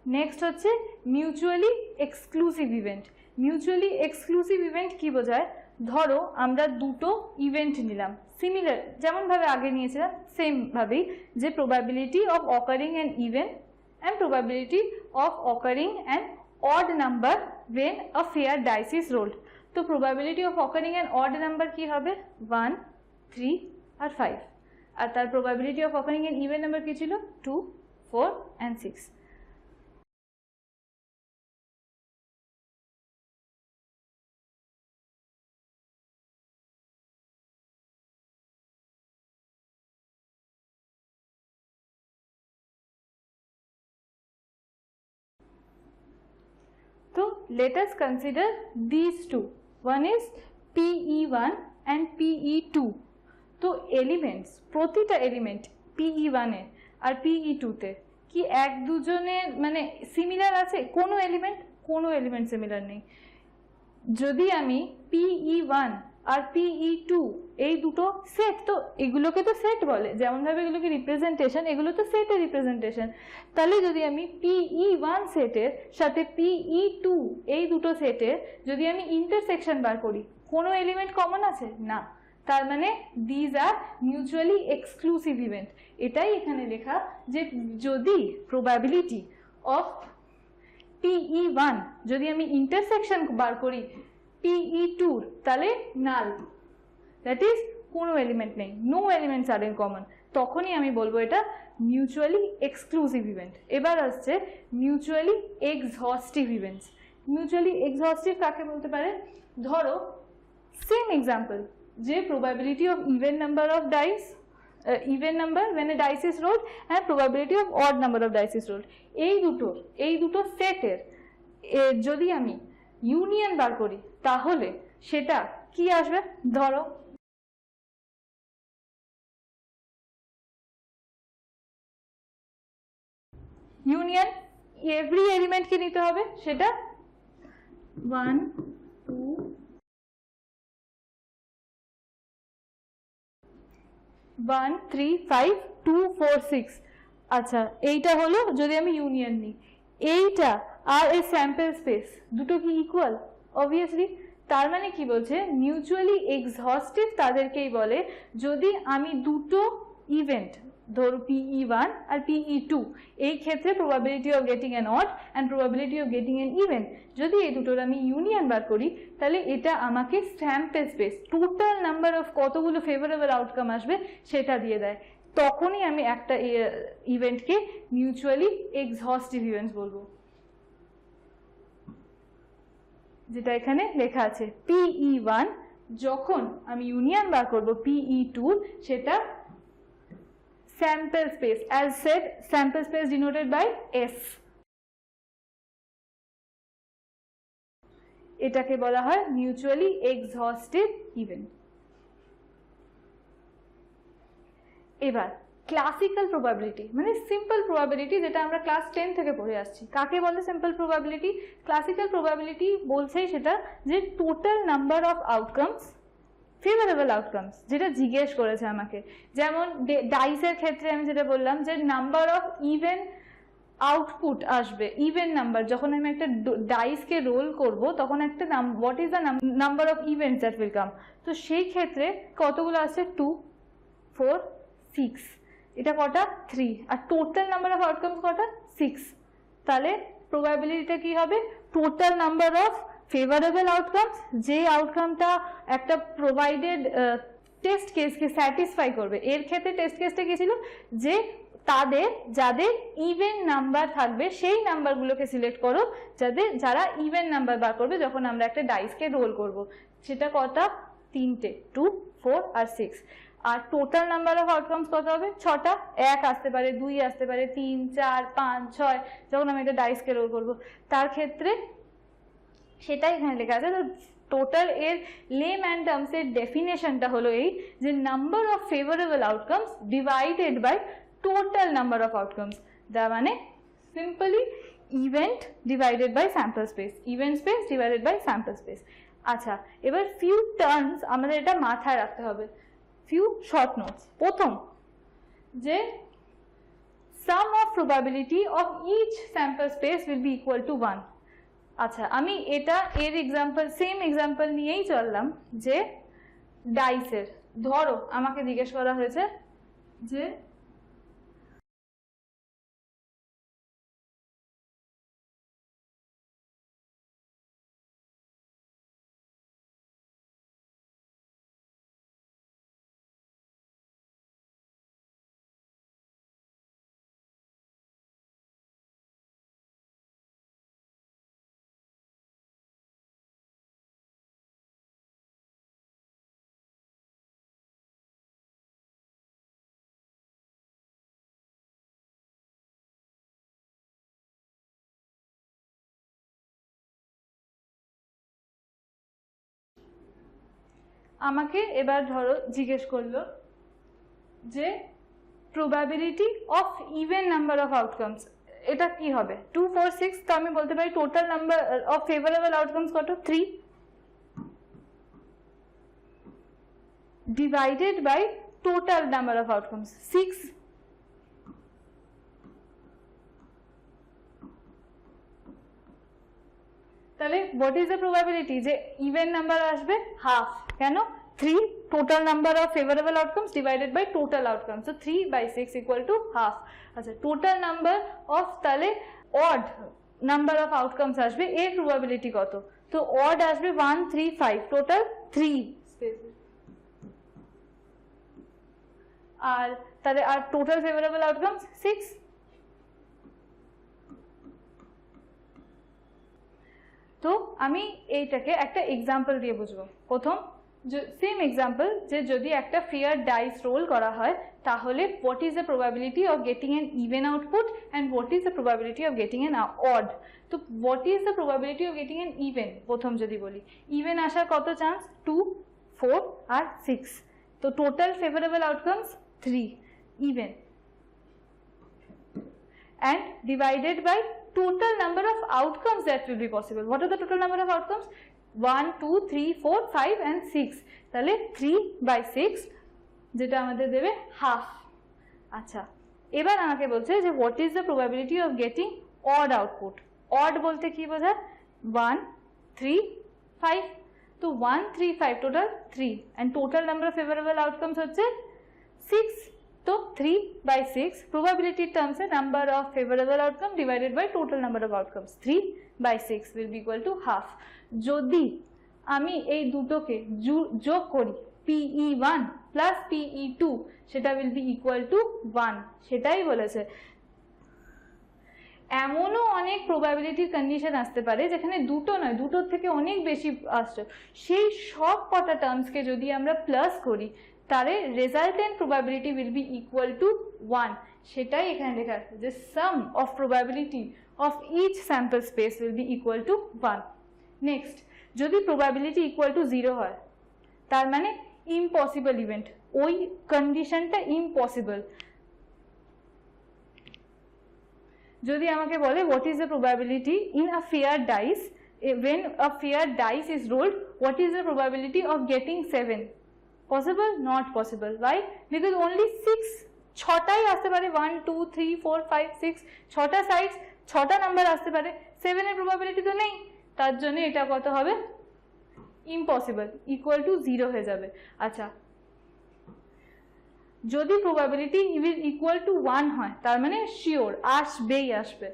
Next হচ্ছে mutually exclusive event. Mutually exclusive event কি বোঝায়? ধরো আমরা দুটো ইভেন্ট নিলাম, সিমিলার যেমনভাবে আগে নিয়েছিলাম সেম ভাবেই, যে probability of occurring an event and probability of occurring an odd number when a fair dice is rolled। তো probability of occurring an odd number কি হবে? 1, 3 আর 5। আর তার probability of occurring an even number কি ছিল? 2, 4 and 6। So let us consider these two. One is PE1 and PE2। তো elements, প্রতিটা element PE1 এ আর PE2 তে কি এক দুজনের মানে সিমিলার আছে? কোনো এলিমেন্ট সিমিলার নেই। যদি আমি PE1 আর PE2 এই দুটো সেট, তো এগুলোকে তো সেট বলে, যেমনভাবে এগুলোকে রিপ্রেজেন্টেশন, এগুলো তো সেটের রিপ্রেজেন্টেশন। তাহলে যদি আমি PE1 সেটের সাথে PE2 এই দুটো সেটের যদি আমি ইন্টারসেকশন বার করি, কোনো এলিমেন্ট কমন আছে না, তার মানে these are mutually exclusive event. এটাই এখানে লেখা যে যদি প্রবাবিলিটি অফ PE1 যদি আমি ইন্টারসেকশন বার করি PE2 তাহলে নাল, দ্যাট ইজ কোনো এলিমেন্ট নেই, নো এলিমেন্টস আর ইন কমন, তখনই আমি বলবো এটা মিউচুয়ালি এক্সক্লুসিভ ইভেন্ট। এবার আসছে mutually exhaustive events. Mutually exhaustive কাকে বলতে পারে? ধরো সেম এক্সাম্পল, যে probability of even number of dice, even number when a dice is rolled and probability of odd number of dice is rolled, এই দুটো সেটের যদি আমি ইউনিয়ন বার করি তাহলে সেটা কি আসবে? ধরো ইউনিয়ন এভরি এলিমেন্ট কে নিতে হবে, সেটা 1, 2, 1, 3, 5, 2, 4, 6। আচ্ছা, এইটা হলো যদি আমি ইউনিয়ন নিই। এইটা আর এই স্যাম্পল স্পেস দুটো কি ইকুয়াল? অবভিয়াসলি। তার মানে কি বলছে? মিউচুয়ালি এক্সহস্টিভ তাদেরকেই বলে যদি আমি দুটো ইভেন্ট, ধরো PE1 আর PE2, এই ক্ষেত্রে probability of getting an odd and probability of getting an event, যদি এই দুটোর আমি ইউনিয়ন বার করি তাহলে এটা আমাকে sample space, total number of কতগুলো ফেভারেবল আউটকাম আসবে সেটা দিয়ে দেয়। তখনই আমি একটা ইভেন্টকে মিউচুয়ালি এক্সহস্টিভ ইভেন্টস বলবো, যেটা এখানে লেখা আছে। PE1 যখন আমি ইউনিয়ন বার করব PE2, সেটা sample space, as said sample space denoted by S, এটাকে বলা হয় মিউচুয়ালি এক্সহস্টিভ ইভেন্ট। এবার ক্লাসিক্যাল প্রবাবিলিটি মানে সিম্পল প্রবাবিলিটি, যেটা আমরা ক্লাস 10 থেকে পড়ে আসছি। কাকে বলে সিম্পল প্রবাবিলিটি? ক্লাসিক্যাল প্রবাবিলিটি বলছেই সেটা যে total number of outcomes, favourable outcomes, যেটা জিজ্ঞেস করেছে আমাকে। যেমন ডাইসের ক্ষেত্রে আমি যেটা বললাম যে নাম্বার অফ ইভেন আউটপুট আসবে, ইভেন নাম্বার, যখন আমি একটা ডাইসকে রোল করব তখন একটা what is the number of events that will come. তো সেই ক্ষেত্রে কতগুলো আসছে? 2, 4, 6। এটা কটা? 3। আর টোটাল নাম্বার অফ আউটকামস কটা? 6। তাহলে প্রবাবিলিটিটা কি হবে? Total number of favourable outcomes, যে আউটকামটা একটা প্রোভাইডেড টেস্ট কেসকে স্যাটিসফাই করবে। এর ক্ষেত্রে টেস্ট কেসটা কি ছিল? যে যাদের ইভেন নাম্বার থাকবে সেই নাম্বারগুলোকে সিলেক্ট করো, যারা ইভেন নাম্বার বার করবে যখন আমরা একটা ডাইসকে রোল করব। সেটা কটা? 3টে, 2, 4 আর 6। আর টোটাল নাম্বার অফ আউটকামস কত হবে? 6টা। 1 আসতে পারে, 2 আসতে পারে, 3, 4, 5, 6 যখন আমি একটা ডাইসকে রোল করব। তার ক্ষেত্রে সেটাই এখানে লেখা আছে। তো টোটাল এর লেম্যান টার্মসের ডেফিনেশনটা হলো এই যে number of favourable outcomes divided by total number of outcomes. তার মানে simply event divided by sample space, event space divided by sample space. আচ্ছা, এবার ফিউ টার্মস আমাদের এটা মাথায় রাখতে হবে, ফিউ শর্ট নোটস। প্রথম যে sum of probability of each sample space will be equal to 1. আচ্ছা, আমি এটা এর এক্সাম্পল, সেম এক্সাম্পল নিয়েই চললাম যে ডাইসের। ধরো আমাকে জিজ্ঞেস করা হয়েছে যে আমাকে এবার ধরো জিজ্ঞেস করলো যে probability of even number of outcomes, এটা কি হবে? 2 4 6, তো আমি বলতে পারি total number of favourable outcomes কত? 3 divided by total number of outcomes 6। তাহলে হোয়াট ইজ দ্য প্রবাবিলিটি যে ইভেন নাম্বার আসবে? হাফ। কেন? 3 total number of favorable outcomes divided by total outcomes, so 3/6 equal to half. আচ্ছা, total number of তাহলে odd number of outcomes আসবে, এর probability কত? তো odd আসবে 1 3 5, total 3 আর তাহলে আর total favorable outcomes 6। তো আমি এইটাকে একটা এক্সাম্পল দিয়ে বুঝবো। প্রথম সেম এক্সাম্পল, যে যদি একটা ফেয়ার ডাইস রোল করা হয় তাহলে what is the probability of getting an even output and what is the probability of getting an odd. তো what is the probability of getting an even, প্রথম যদি বলি ইভেন আসার কত চান্স? 2 4 আর 6। তো total favourable outcomes 3 even and divided by total number of outcomes that will be possible. What are the total number of outcomes? 1 2 3 4 5 and 6, তাহলে 3/6 যেটা আমাদের দেবে হাফ। আচ্ছা, এবার আমাকে বলছে যে what is the probability of getting odd output. odd বলতে কি বোঝায়? 1 3 5, তো 1 3 5 total 3 and total number of favorable outcomes হচ্ছে 6, তো 3/6 probability terms A number of favorable outcome divided by total number of outcomes 3/6 will be equal to half. যদি আমি এই দুটোকে যোগ করি PE1 plus PE2, সেটা will be equal to 1, সেটাই বলেছে। এমনও অনেক প্রবাবিলিটির কন্ডিশন আসতে পারে যেখানে দুটো নয়, দুটোর থেকে অনেক বেশি আসছে, সেই সব কটা টার্মসকে যদি আমরা প্লাস করি তাহলে resultant probability will be equal to 1, সেটাই এখানে লেখা আছে যে sum of probability of each sample space will be equal to 1। Next, যদি প্রবাবিলিটি ইকুয়াল টু 0 হয় তার মানে ইম্পসিবল ইভেন্ট, ওই কন্ডিশনটা ইম্পসিবল। যদি আমাকে বলে what is the probability in a fair dice, when a fair dice is rolled, what is the probability of getting 7? Possible? Not possible. Why? Because only 6, ছটাই আসতে পারে, 1 2 3 4 5 6, ছটা সাইডস, ছটা নাম্বার আসতে পারে, 7 এর প্রবাবিলিটি তো নেই, তার জন্য এটা কত হবে? ইম্পসিবল, ইকুয়াল টু 0 হয়ে যাবে। আচ্ছা, যদি প্রবাবিলিটি ইকুয়াল টু 1 হয় তার মানে শিওর আসবেই আসবে।